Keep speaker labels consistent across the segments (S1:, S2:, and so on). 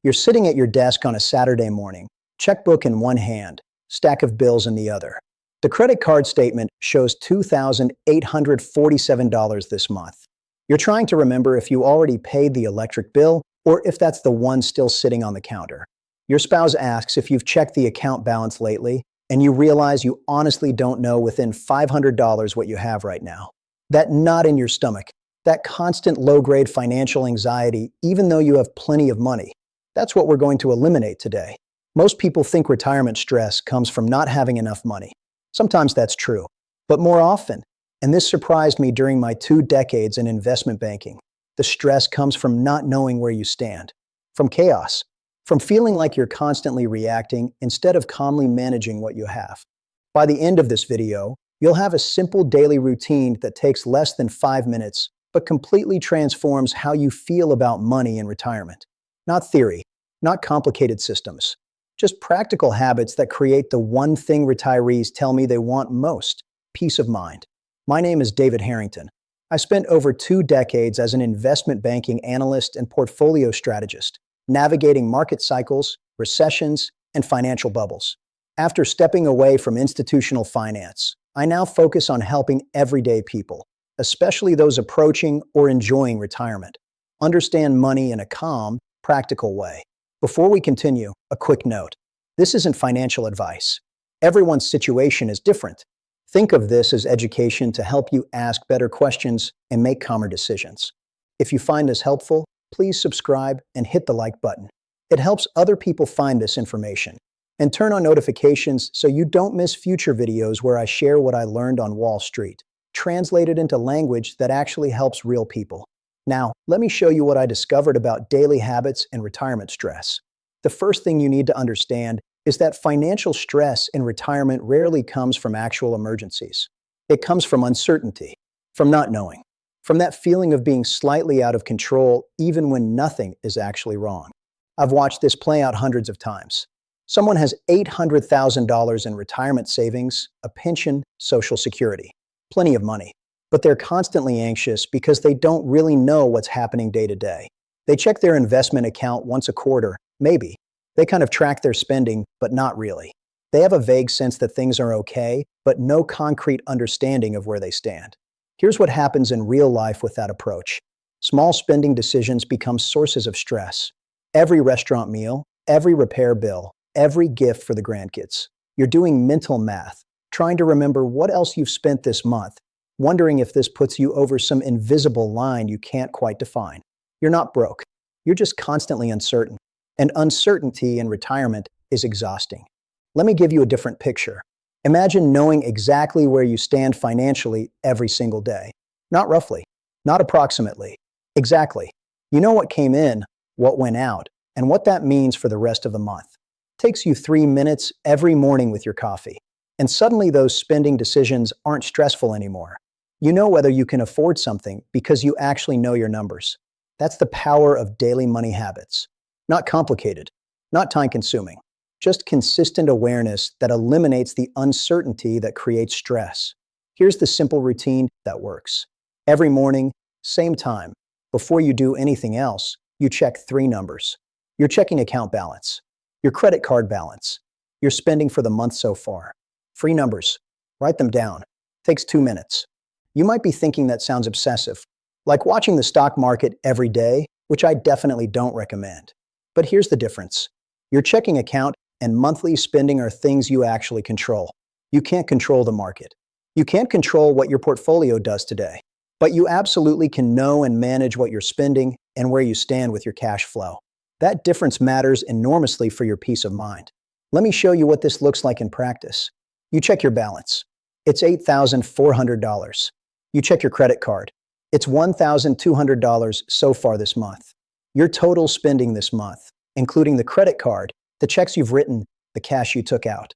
S1: You're sitting at your desk on a Saturday morning, checkbook in one hand, stack of bills in the other. The credit card statement shows $2,847 this month. You're trying to remember if you already paid the electric bill or if that's the one still sitting on the counter. Your spouse asks if you've checked the account balance lately, and you realize you honestly don't know within $500 what you have right now. That knot in your stomach, that constant low-grade financial anxiety, even though you have plenty of money. That's what we're going to eliminate today. Most people think retirement stress comes from not having enough money. Sometimes that's true, but more often, and this surprised me during my 2 decades in investment banking, the stress comes from not knowing where you stand, from chaos, from feeling like you're constantly reacting instead of calmly managing what you have. By the end of this video, you'll have a simple daily routine that takes less than 5 minutes, but completely transforms how you feel about money in retirement. Not theory, not complicated systems, just practical habits that create the one thing retirees tell me they want most: peace of mind. My name is David Harrington. I spent over 2 decades as an investment banking analyst and portfolio strategist, navigating market cycles, recessions, and financial bubbles. After stepping away from institutional finance, I now focus on helping everyday people, especially those approaching or enjoying retirement, understand money in a calm, practical way. Before we continue, a quick note. This isn't financial advice. Everyone's situation is different. Think of this as education to help you ask better questions and make calmer decisions. If you find this helpful, please subscribe and hit the like button. It helps other people find this information. And turn on notifications so you don't miss future videos where I share what I learned on Wall Street, translated into language that actually helps real people. Now, let me show you what I discovered about daily habits and retirement stress. The first thing you need to understand is that financial stress in retirement rarely comes from actual emergencies. It comes from uncertainty, from not knowing, from that feeling of being slightly out of control even when nothing is actually wrong. I've watched this play out hundreds of times. Someone has $800,000 in retirement savings, a pension, Social Security. Plenty of money. But they're constantly anxious because they don't really know what's happening day to day. They check their investment account once a quarter, maybe. They kind of track their spending, but not really. They have a vague sense that things are okay, but no concrete understanding of where they stand. Here's what happens in real life with that approach. Small spending decisions become sources of stress. Every restaurant meal, every repair bill, every gift for the grandkids. You're doing mental math, trying to remember what else you've spent this month, wondering if this puts you over some invisible line you can't quite define. You're not broke. You're just constantly uncertain. And uncertainty in retirement is exhausting. Let me give you a different picture. Imagine knowing exactly where you stand financially every single day. Not roughly, not approximately, exactly. You know what came in, what went out, and what that means for the rest of the month. It takes you 3 minutes every morning with your coffee. And suddenly those spending decisions aren't stressful anymore. You know whether you can afford something because you actually know your numbers. That's the power of daily money habits. Not complicated, not time-consuming, just consistent awareness that eliminates the uncertainty that creates stress. Here's the simple routine that works. Every morning, same time, before you do anything else, you check 3 numbers. Your checking account balance, your credit card balance, your spending for the month so far. 3 numbers. Write them down. Takes 2 minutes. You might be thinking that sounds obsessive, like watching the stock market every day, which I definitely don't recommend. But here's the difference. Your checking account and monthly spending are things you actually control. You can't control the market. You can't control what your portfolio does today, but you absolutely can know and manage what you're spending and where you stand with your cash flow. That difference matters enormously for your peace of mind. Let me show you what this looks like in practice. You check your balance. It's $8,400. You check your credit card. It's $1,200 so far this month. Your total spending this month, including the credit card, the checks you've written, the cash you took out,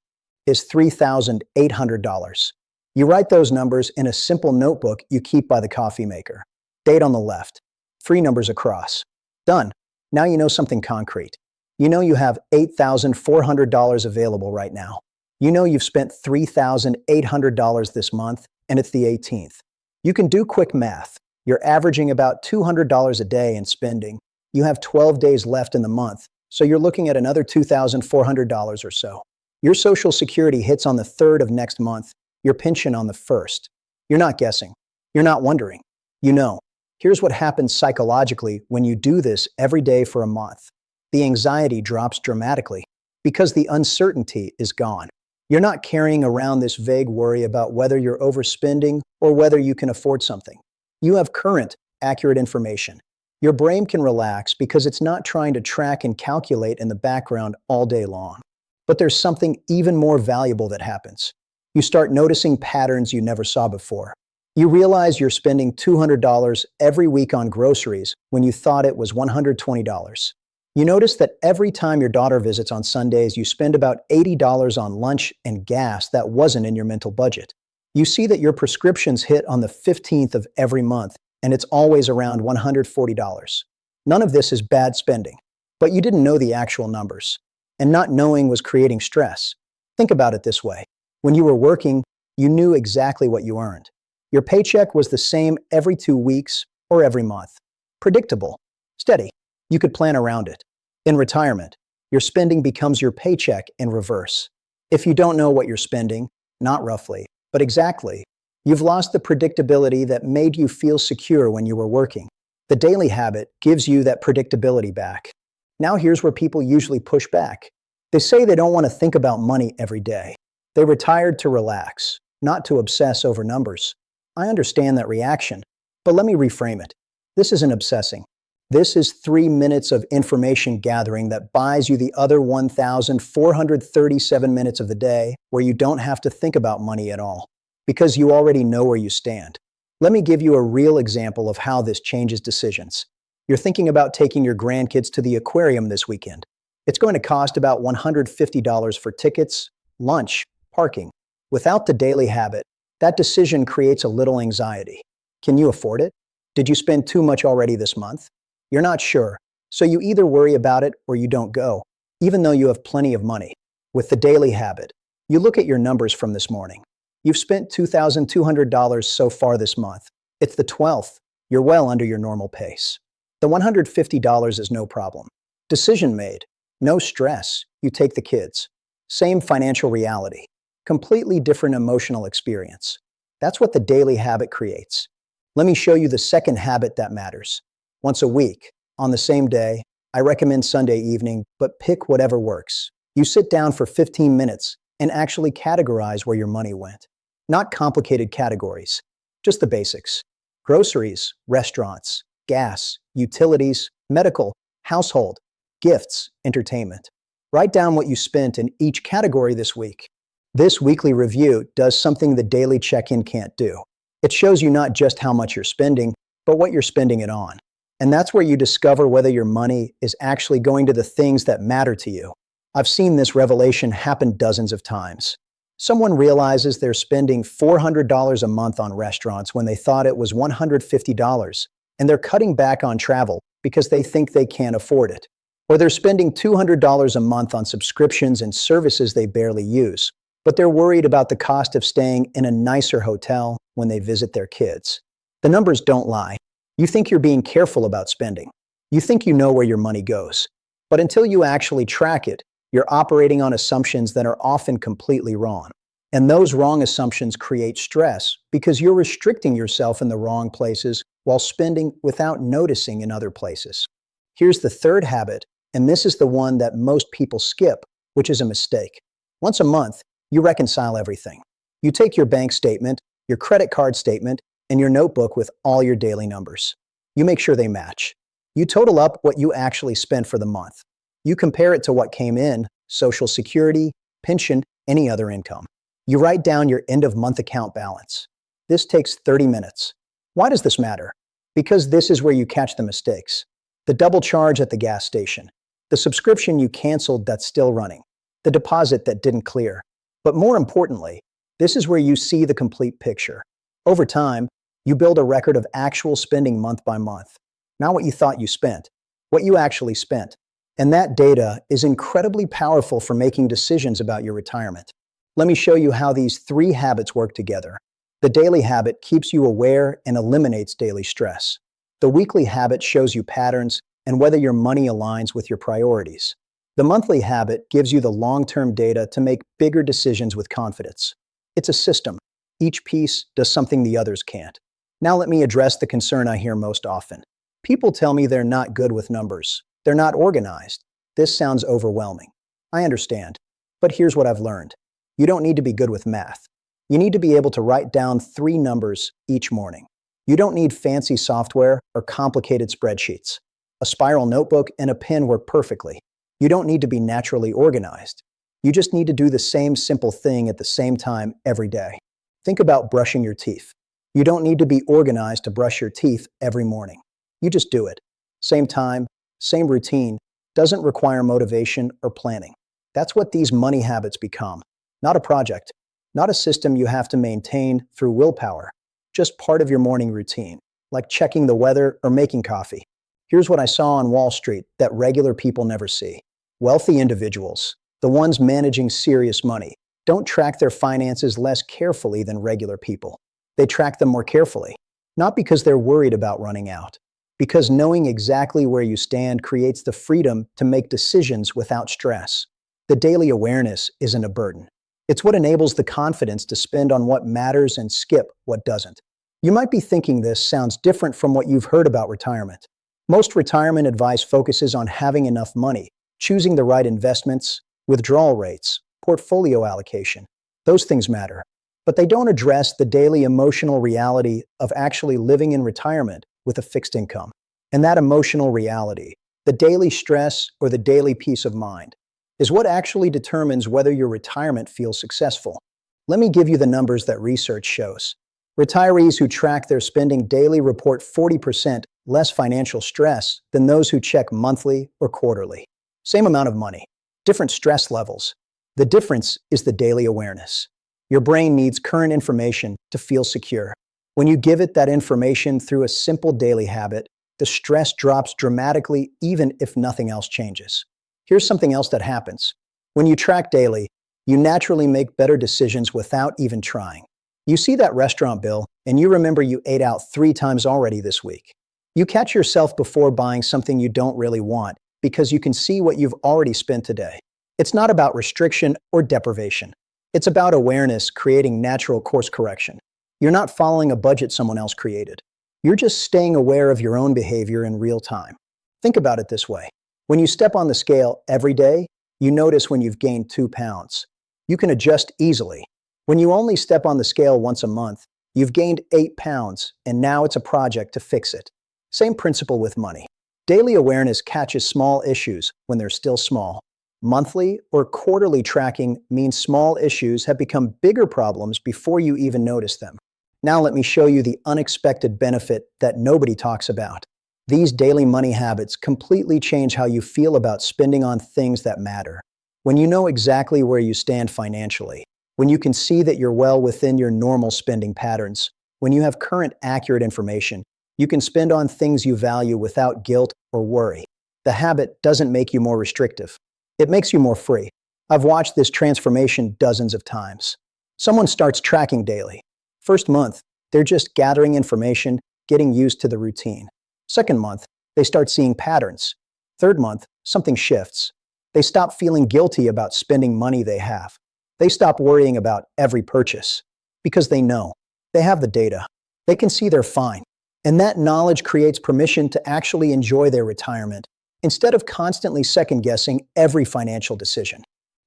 S1: is $3,800. You write those numbers in a simple notebook you keep by the coffee maker. Date on the left. 3 numbers across. Done. Now you know something concrete. You know you have $8,400 available right now. You know you've spent $3,800 this month, and it's the 18th. You can do quick math. You're averaging about $200 a day in spending. You have 12 days left in the month, So you're looking at another $2,400 or so. Your Social Security hits on the 3rd of next month, your pension on the 1st. You're not guessing. You're not wondering. You know. Here's what happens psychologically when you do this every day for a month. The anxiety drops dramatically because the uncertainty is gone. You're not carrying around this vague worry about whether you're overspending or whether you can afford something. You have current, accurate information. Your brain can relax because it's not trying to track and calculate in the background all day long. But there's something even more valuable that happens. You start noticing patterns you never saw before. You realize you're spending $200 every week on groceries when you thought it was $120. You notice that every time your daughter visits on Sundays, you spend about $80 on lunch and gas that wasn't in your mental budget. You see that your prescriptions hit on the 15th of every month, and it's always around $140. None of this is bad spending, but you didn't know the actual numbers. And not knowing was creating stress. Think about it this way. When you were working, you knew exactly what you earned. Your paycheck was the same every 2 weeks or every month. Predictable, steady. You could plan around it. In retirement, your spending becomes your paycheck in reverse. If you don't know what you're spending, not roughly, but exactly, you've lost the predictability that made you feel secure when you were working. The daily habit gives you that predictability back. Now here's where people usually push back. They say they don't want to think about money every day. They retired to relax, not to obsess over numbers. I understand that reaction, but let me reframe it. This isn't obsessing. This is 3 minutes of information gathering that buys you the other 1,437 minutes of the day where you don't have to think about money at all, because you already know where you stand. Let me give you a real example of how this changes decisions. You're thinking about taking your grandkids to the aquarium this weekend. It's going to cost about $150 for tickets, lunch, parking. Without the daily habit, that decision creates a little anxiety. Can you afford it? Did you spend too much already this month? You're not sure, so you either worry about it or you don't go, even though you have plenty of money. With the daily habit, you look at your numbers from this morning. You've spent $2,200 so far this month. It's the 12th. You're well under your normal pace. The $150 is no problem. Decision made. No stress. You take the kids. Same financial reality. Completely different emotional experience. That's what the daily habit creates. Let me show you the second habit that matters. Once a week, on the same day, I recommend Sunday evening, but pick whatever works. You sit down for 15 minutes and actually categorize where your money went. Not complicated categories, just the basics. Groceries, restaurants, gas, utilities, medical, household, gifts, entertainment. Write down what you spent in each category this week. This weekly review does something the daily check-in can't do. It shows you not just how much you're spending, but what you're spending it on. And that's where you discover whether your money is actually going to the things that matter to you. I've seen this revelation happen dozens of times. Someone realizes they're spending $400 a month on restaurants when they thought it was $150, and they're cutting back on travel because they think they can't afford it. Or they're spending $200 a month on subscriptions and services they barely use, but they're worried about the cost of staying in a nicer hotel when they visit their kids. The numbers don't lie. You think you're being careful about spending. You think you know where your money goes. But until you actually track it, you're operating on assumptions that are often completely wrong. And those wrong assumptions create stress because you're restricting yourself in the wrong places while spending without noticing in other places. Here's the third habit, and this is the one that most people skip, which is a mistake. Once a month, you reconcile everything. You take your bank statement, your credit card statement, and your notebook with all your daily numbers. You make sure they match. You total up what you actually spent for the month. You compare it to what came in, Social Security, pension, any other income. You write down your end-of-month account balance. This takes 30 minutes. Why does this matter? Because this is where you catch the mistakes. The double charge at the gas station. The subscription you canceled that's still running. The deposit that didn't clear. But more importantly, this is where you see the complete picture. Over time, you build a record of actual spending month by month. Not what you thought you spent, what you actually spent. And that data is incredibly powerful for making decisions about your retirement. Let me show you how these 3 habits work together. The daily habit keeps you aware and eliminates daily stress. The weekly habit shows you patterns, and whether your money aligns with your priorities. The monthly habit gives you the long-term data to make bigger decisions with confidence. It's a system. Each piece does something the others can't. Now let me address the concern I hear most often. People tell me they're not good with numbers. They're not organized. This sounds overwhelming. I understand. But here's what I've learned. You don't need to be good with math. You need to be able to write down 3 numbers each morning. You don't need fancy software or complicated spreadsheets. A spiral notebook and a pen work perfectly. You don't need to be naturally organized. You just need to do the same simple thing at the same time every day. Think about brushing your teeth. You don't need to be organized to brush your teeth every morning. You just do it. Same time, same routine, doesn't require motivation or planning. That's what these money habits become. Not a project, not a system you have to maintain through willpower, just part of your morning routine, like checking the weather or making coffee. Here's what I saw on Wall Street that regular people never see. Wealthy individuals, the ones managing serious money, don't track their finances less carefully than regular people. They track them more carefully, not because they're worried about running out, because knowing exactly where you stand creates the freedom to make decisions without stress. The daily awareness isn't a burden. It's what enables the confidence to spend on what matters and skip what doesn't. You might be thinking this sounds different from what you've heard about retirement. Most retirement advice focuses on having enough money, choosing the right investments, withdrawal rates, portfolio allocation. Those things matter. But they don't address the daily emotional reality of actually living in retirement with a fixed income. And that emotional reality, the daily stress or the daily peace of mind, is what actually determines whether your retirement feels successful. Let me give you the numbers that research shows. Retirees who track their spending daily report 40% less financial stress than those who check monthly or quarterly. Same amount of money, different stress levels. The difference is the daily awareness. Your brain needs current information to feel secure. When you give it that information through a simple daily habit, the stress drops dramatically even if nothing else changes. Here's something else that happens. When you track daily, you naturally make better decisions without even trying. You see that restaurant bill, and you remember you ate out 3 times already this week. You catch yourself before buying something you don't really want because you can see what you've already spent today. It's not about restriction or deprivation. It's about awareness creating natural course correction. You're not following a budget someone else created. You're just staying aware of your own behavior in real time. Think about it this way. When you step on the scale every day, you notice when you've gained 2 pounds. You can adjust easily. When you only step on the scale once a month, you've gained 8 pounds, and now it's a project to fix it. Same principle with money. Daily awareness catches small issues when they're still small. Monthly or quarterly tracking means small issues have become bigger problems before you even notice them. Now let me show you the unexpected benefit that nobody talks about. These daily money habits completely change how you feel about spending on things that matter. When you know exactly where you stand financially, when you can see that you're well within your normal spending patterns, when you have current accurate information, you can spend on things you value without guilt or worry. The habit doesn't make you more restrictive. It makes you more free. I've watched this transformation dozens of times. Someone starts tracking daily. First month, they're just gathering information, getting used to the routine. Second month, they start seeing patterns. Third month, something shifts. They stop feeling guilty about spending money they have. They stop worrying about every purchase because they know. They have the data. They can see they're fine. And that knowledge creates permission to actually enjoy their retirement instead of constantly second-guessing every financial decision.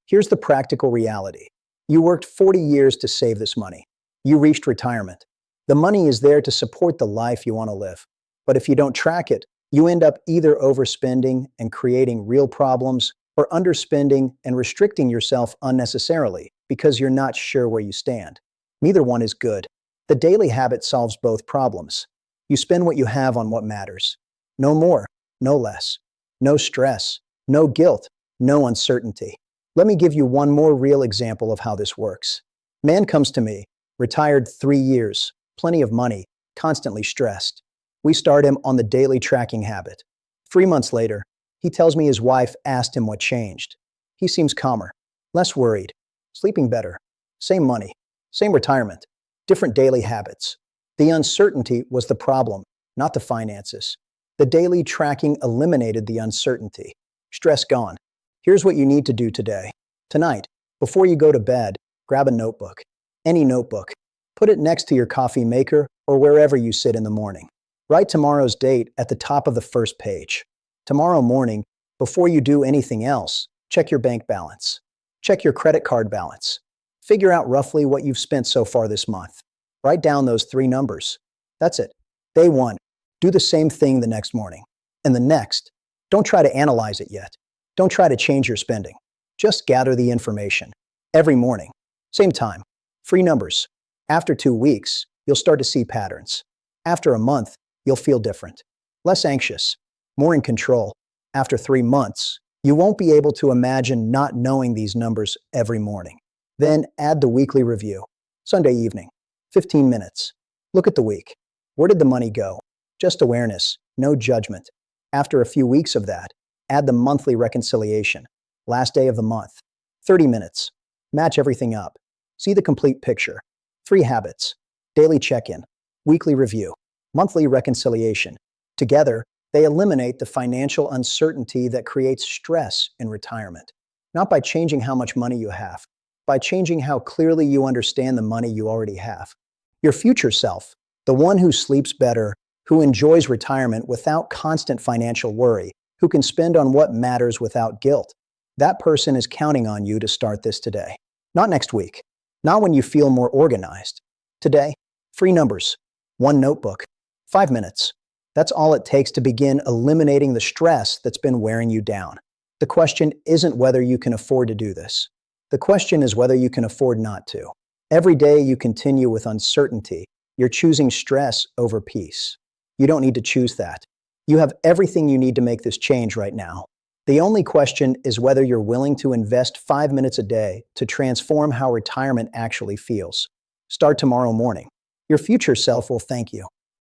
S1: Here's the practical reality. You worked 40 years to save this money. You reached retirement. The money is there to support the life you want to live. But if you don't track it, you end up either overspending and creating real problems or underspending and restricting yourself unnecessarily because you're not sure where you stand. Neither one is good. The daily habit solves both problems. You spend what you have on what matters. No more, no less. No stress, no guilt, no uncertainty. Let me give you one more real example of how this works. Man comes to me, retired 3 years, plenty of money, constantly stressed. We start him on the daily tracking habit. 3 months later, he tells me his wife asked him what changed. He seems calmer, less worried, sleeping better, same money, same retirement, different daily habits. The uncertainty was the problem, not the finances. The daily tracking eliminated the uncertainty. Stress gone. Here's what you need to do today. Tonight, before you go to bed, grab a notebook. Any notebook. Put it next to your coffee maker or wherever you sit in the morning. Write tomorrow's date at the top of the first page. Tomorrow morning, before you do anything else, check your bank balance. Check your credit card balance. Figure out roughly what you've spent so far this month. Write down those 3 numbers. That's it. Day 1, do the same thing the next morning. And the next, don't try to analyze it yet. Don't try to change your spending. Just gather the information. Every morning, same time, 3 numbers. After 2 weeks, you'll start to see patterns. After a month, you'll feel different. Less anxious, more in control. After 3 months, you won't be able to imagine not knowing these numbers every morning. Then add the weekly review. Sunday evening, 15 minutes. Look at the week. Where did the money go? Just awareness, no judgment. After a few weeks of that, add the monthly reconciliation. Last day of the month, 30 minutes. Match everything up. See the complete picture. 3 habits. Daily check-in, weekly review, monthly reconciliation. Together, they eliminate the financial uncertainty that creates stress in retirement. Not by changing how much money you have, by changing how clearly you understand the money you already have. Your future self, the one who sleeps better, who enjoys retirement without constant financial worry, who can spend on what matters without guilt. That person is counting on you to start this today. Not next week. Not when you feel more organized. Today, 3 numbers, 1 notebook, 5 minutes. That's all it takes to begin eliminating the stress that's been wearing you down. The question isn't whether you can afford to do this. The question is whether you can afford not to. Every day you continue with uncertainty, you're choosing stress over peace. You don't need to choose that. You have everything you need to make this change right now. The only question is whether you're willing to invest 5 minutes a day to transform how retirement actually feels. Start tomorrow morning. Your future self will thank you.